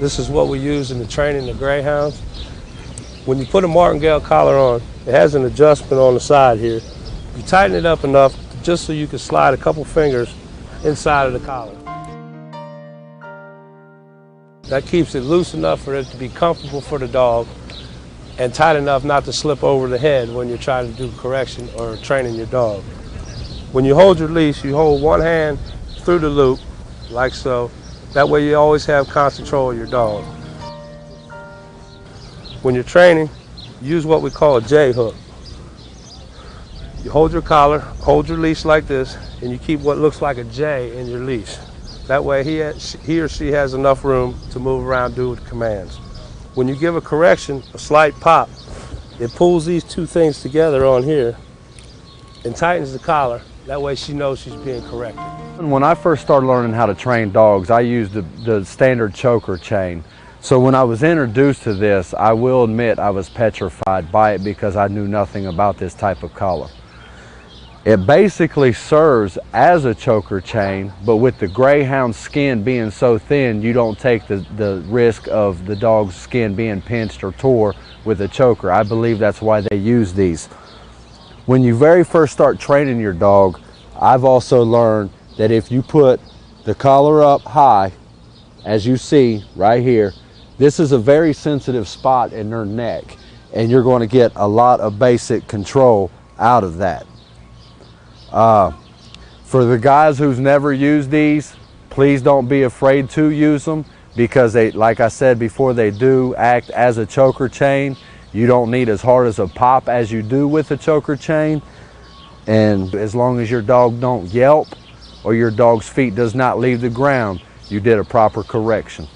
This is what we use in the training of greyhounds. When you put a martingale collar on, it has an adjustment on the side here. You tighten it up enough just so you can slide a couple fingers inside of the collar. That keeps it loose enough for it to be comfortable for the dog and tight enough not to slip over the head when you're trying to do correction or training your dog. When you hold your leash, you hold one hand through the loop, like so. That way you always have constant control of your dog. When you're training, use what we call a J hook. You hold your collar, hold your leash like this, and you keep what looks like a J in your leash. That way he or she has enough room to move around, do the commands. When you give a correction, a slight pop, it pulls these two things together on here and tightens the collar. That way she knows she's being corrected. When I first started learning how to train dogs, I used the standard choker chain. So when I was introduced to this, I will admit I was petrified by it because I knew nothing about this type of collar. It basically serves as a choker chain, but with the greyhound skin being so thin, you don't take the risk of the dog's skin being pinched or tore with a choker. I believe that's why they use these. When you very first start training your dog, I've also learned that if you put the collar up high, as you see right here, this is a very sensitive spot in their neck, and you're going to get a lot of basic control out of that. For the guys who's never used these, please don't be afraid to use them, because they, like I said before, they do act as a choker chain. You don't need as hard as a pop as you do with a choker chain, and as long as your dog don't yelp or your dog's feet does not leave the ground, you did a proper correction.